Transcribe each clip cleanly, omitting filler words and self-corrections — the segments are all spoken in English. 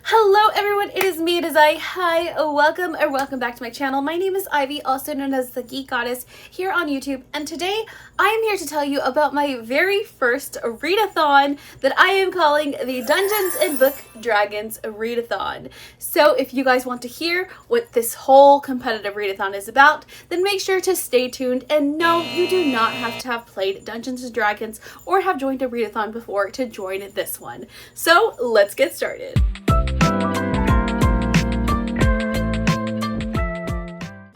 Hello everyone, it is me, it is I. Hi, welcome back to my channel. My name is Ivy, also known as the Geek Goddess here on YouTube, and today I am here to tell you about my very first readathon that I am calling the Dungeons and Book Dragons Readathon. So if you guys want to hear what this whole competitive readathon is about, then make sure to stay tuned. And no, you do not have to have played Dungeons and Dragons or have joined a readathon before to join this one. So let's get started.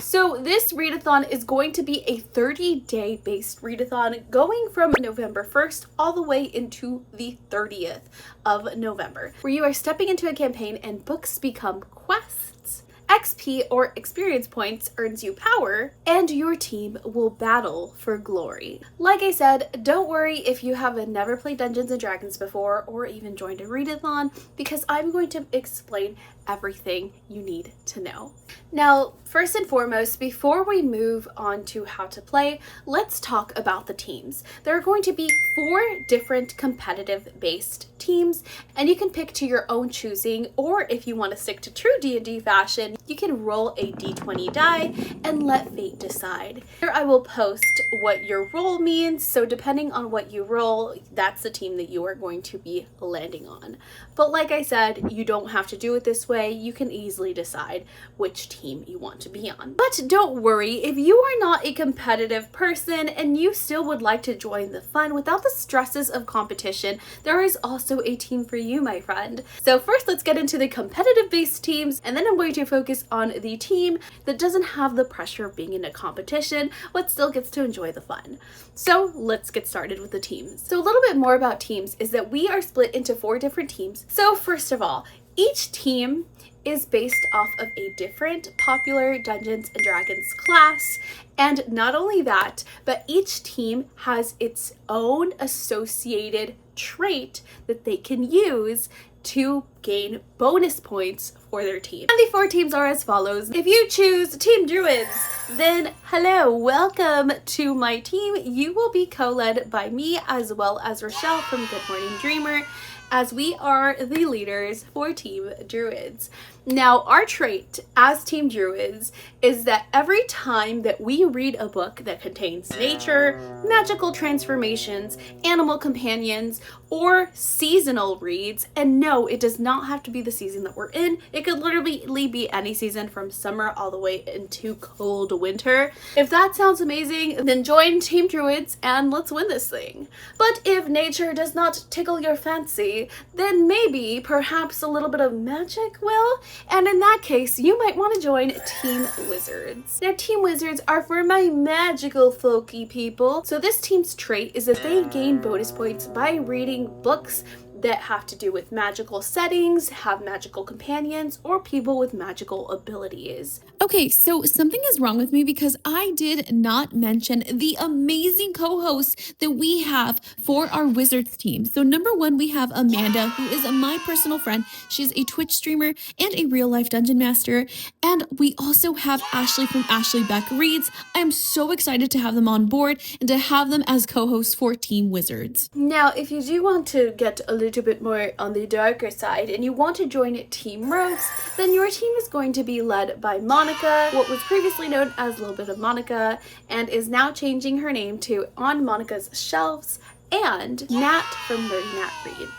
So this readathon is going to be a 30-day based readathon going from November 1st all the way into the 30th of November, where you are stepping into a campaign and books become quests. XP or experience points earns you power, and your team will battle for glory. Like I said, don't worry if you have never played Dungeons and Dragons before or even joined a readathon, because I'm going to explain everything you need to know. Now, first and foremost, before we move on to how to play, let's talk about the teams. There are going to be 4 different competitive based teams, and you can pick to your own choosing, or if you want to stick to true D&D fashion, you can roll a d20 die and let fate decide. Here I will post what your roll means, so depending on what you roll, that's the team that you are going to be landing on. But like I said, you don't have to do it this way. You can easily decide which team you want to be on. But don't worry, if you are not a competitive person and you still would like to join the fun without the stresses of competition, there is also a team for you, my friend. So first, let's get into the competitive based teams, and then I'm going to focus on the team that doesn't have the pressure of being in a competition but still gets to enjoy the fun. So let's get started with the teams. So a little bit more about teams is that we are split into 4 different teams. So first of all, each team is based off of a different popular Dungeons and Dragons class. And not only that, but each team has its own associated trait that they can use to gain bonus points for their team. And the 4 teams are as follows. If you choose Team Druids, then hello, welcome to my team. You will be co-led by me as well as Rochelle from Good Morning Dreamer, as we are the leaders for Team Druids. Now, our trait as Team Druids is that every time that we read a book that contains nature, magical transformations, animal companions, or seasonal reads, and no, it does not have to be the season that we're in. It could literally be any season from summer all the way into cold winter. If that sounds amazing, then join Team Druids and let's win this thing. But if nature does not tickle your fancy, then maybe, perhaps a little bit of magic will. And in that case, you might want to join Team Wizards. Now, Team Wizards are for my magical folky people. So this team's trait is that they gain bonus points by reading books that have to do with magical settings, have magical companions, or people with magical abilities. Okay, so something is wrong with me because I did not mention the amazing co-hosts that we have for our Wizards team. So number 1, we have Amanda, who is my personal friend. She's a Twitch streamer and a real-life dungeon master. And we also have Ashley from Ashley Beck Reads. I am so excited to have them on board and to have them as co-hosts for Team Wizards. Now, if you do want to get a little bit more on the darker side and you want to join Team Rogues, then your team is going to be led by Monica, what was previously known as a little bit of Monica, and is now changing her name to On Monica's Shelves, and Nat from Nerdy Nat Reads.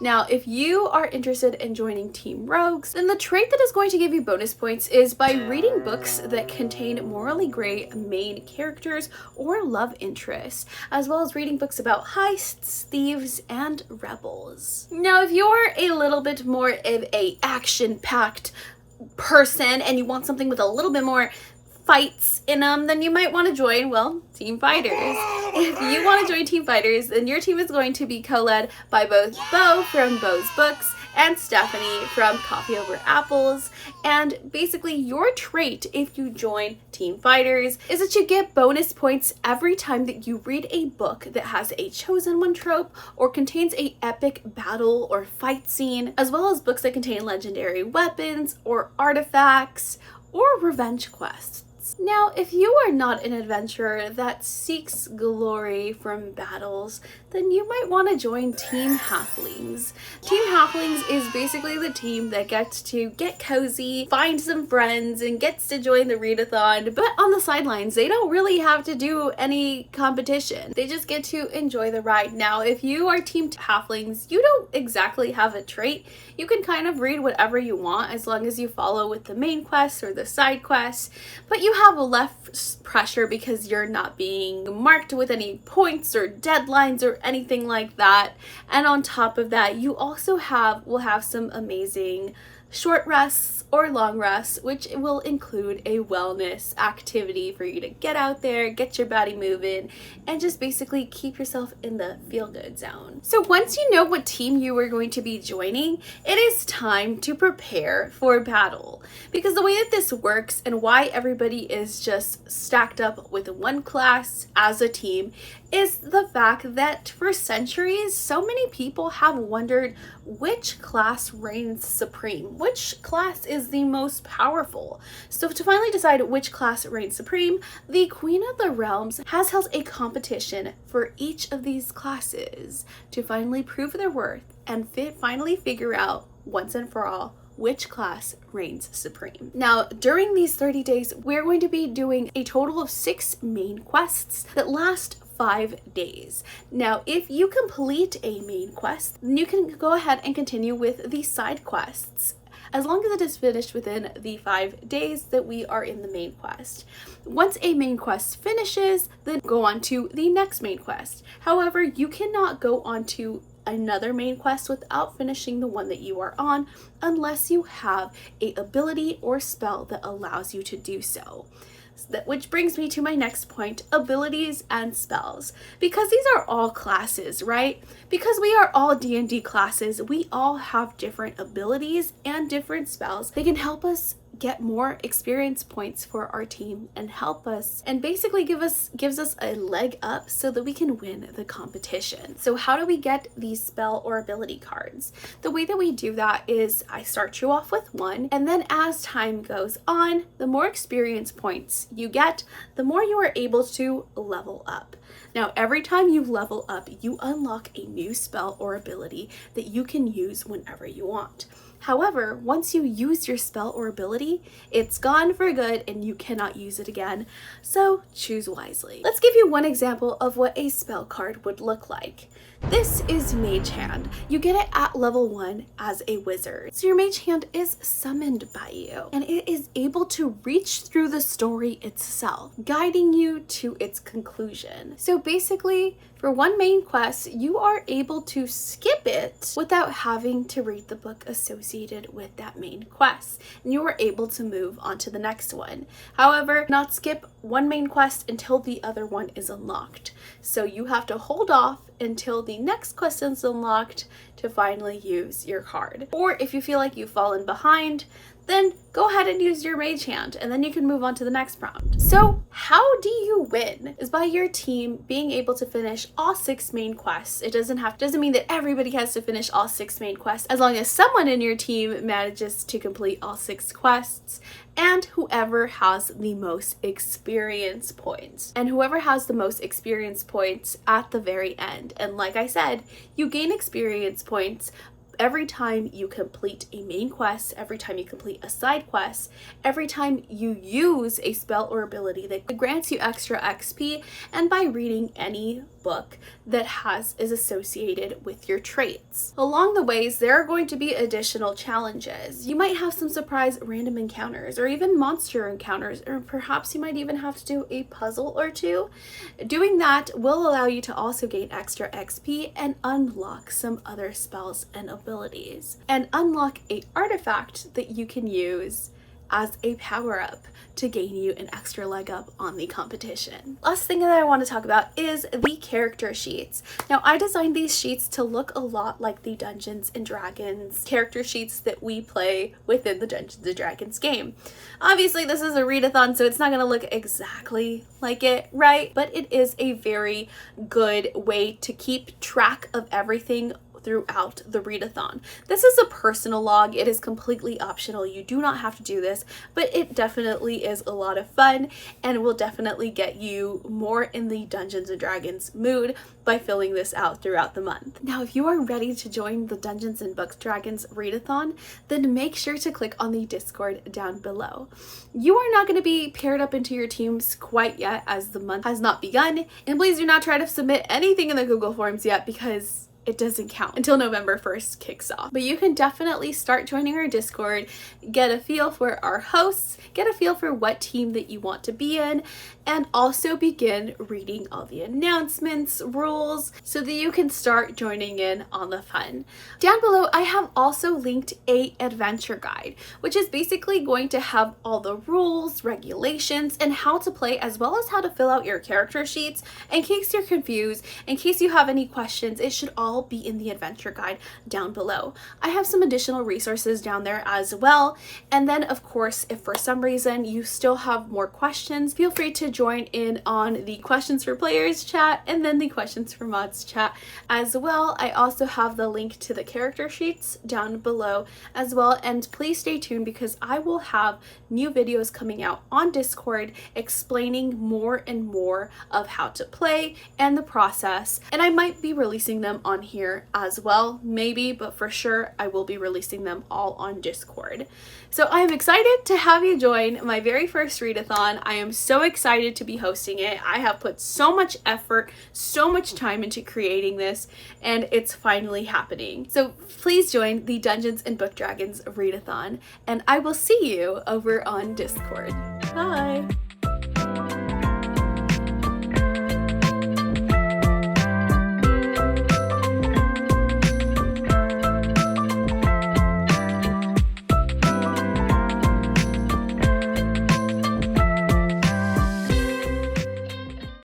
Now, if you are interested in joining Team Rogues, then the trait that is going to give you bonus points is by reading books that contain morally gray main characters or love interests, as well as reading books about heists, thieves, and rebels. Now, if you're a little bit more of a action-packed person and you want something with a little bit more fights in them, then you might want to join, well, Team Fighters. If you want to join Team Fighters, then your team is going to be co-led by both Bo from Bo's Books and Steffany from Coffee Over Apples. And basically your trait, if you join Team Fighters, is that you get bonus points every time that you read a book that has a chosen one trope or contains a epic battle or fight scene, as well as books that contain legendary weapons or artifacts or revenge quests. quests. Now, if you are not an adventurer that seeks glory from battles, then you might want to join Team Halflings. Team Halflings is basically the team that gets to get cozy, find some friends, and gets to join the Readathon, but on the sidelines. They don't really have to do any competition. They just get to enjoy the ride. Now, if you are Team Halflings, you don't exactly have a trait. You can kind of read whatever you want as long as you follow with the main quests or the side quests, but you have less pressure because you're not being marked with any points or deadlines or anything like that. And on top of that, you also will have some amazing short rests or long rests, which will include a wellness activity for you to get out there, get your body moving, and just basically keep yourself in the feel-good zone. So once you know what team you are going to be joining, it is time to prepare for battle. Because the way that this works and why everybody is just stacked up with one class as a team is the fact that for centuries, so many people have wondered which class reigns supreme, which class is the most powerful. So to finally decide which class reigns supreme, the Queen of the Realms has held a competition for each of these classes to finally prove their worth and finally figure out once and for all which class reigns supreme. Now, during these 30 days, we're going to be doing a total of 6 main quests that last 5 days. Now, if you complete a main quest, then you can go ahead and continue with the side quests, as long as it is finished within the 5 days that we are in the main quest. Once a main quest finishes, then go on to the next main quest. However, you cannot go on to another main quest without finishing the one that you are on unless you have a ability or spell that allows you to do so. Which brings me to my next point, abilities and spells. Because these are all classes, right? Because we are all D&D classes, we all have different abilities and different spells. They can help us get more experience points for our team and help us and basically gives us a leg up so that we can win the competition. So how do we get these spell or ability cards? The way that we do that is I start you off with one, and then as time goes on, the more experience points you get, the more you are able to level up. Now, every time you level up, you unlock a new spell or ability that you can use whenever you want. However, once you use your spell or ability, it's gone for good and you cannot use it again, so choose wisely. Let's give you one example of what a spell card would look like. This is Mage Hand. You get it at level 1 as a wizard. So your Mage Hand is summoned by you, and it is able to reach through the story itself, guiding you to its conclusion. So basically, for one main quest, you are able to skip it without having to read the book associated with that main quest, and you are able to move on to the next one. However, not skip one main quest until the other one is unlocked. So you have to hold off until the next quest is unlocked to finally use your card. Or if you feel like you've fallen behind, then go ahead and use your Mage Hand, and then you can move on to the next prompt. So how do you win? Is by your team being able to finish all 6 main quests. It doesn't mean that everybody has to finish all 6 main quests, as long as someone in your team manages to complete all 6 quests, and whoever has the most experience points. And whoever has the most experience points at the very end. And like I said, you gain experience points every time you complete a main quest, every time you complete a side quest, every time you use a spell or ability that grants you extra XP, and by reading any book that is associated with your traits. Along the ways, there are going to be additional challenges. You might have some surprise random encounters or even monster encounters, or perhaps you might even have to do a puzzle or two. Doing that will allow you to also gain extra XP and unlock some other spells and abilities, and unlock an artifact that you can use as a power-up to gain you an extra leg up on the competition. Last thing that I want to talk about is the character sheets. Now, I designed these sheets to look a lot like the Dungeons and Dragons character sheets that we play within the Dungeons and Dragons game. Obviously, this is a readathon, so it's not going to look exactly like it, right? But it is a very good way to keep track of everything throughout the readathon. This is a personal log. It is completely optional. You do not have to do this, but it definitely is a lot of fun and will definitely get you more in the Dungeons and Dragons mood by filling this out throughout the month. Now, if you are ready to join the Dungeons and Dragons readathon, then make sure to click on the Discord down below. You are not going to be paired up into your teams quite yet, as the month has not begun, and please do not try to submit anything in the Google Forms yet, because it doesn't count until November 1st kicks off. But you can definitely start joining our Discord, get a feel for our hosts, get a feel for what team that you want to be in, and also begin reading all the announcements, rules, so that you can start joining in on the fun. Down below, I have also linked a adventure guide, which is basically going to have all the rules, regulations, and how to play, as well as how to fill out your character sheets. In case you're confused, in case you have any questions, it should all be in the adventure guide down below. I have some additional resources down there as well. And then, of course, if for some reason you still have more questions, feel free to join in on the questions for players chat and then the questions for mods chat as well. I also have the link to the character sheets down below as well. And please stay tuned, because I will have new videos coming out on Discord explaining more and more of how to play and the process. And I might be releasing them on here as well, maybe, but for sure I will be releasing them all on Discord. So I'm excited to have you join my very first readathon. I am so excited to be hosting it. I have put so much effort, so much time into creating this, and it's finally happening. So please join the Dungeons and Dragons readathon, and I will see you over on Discord. Bye!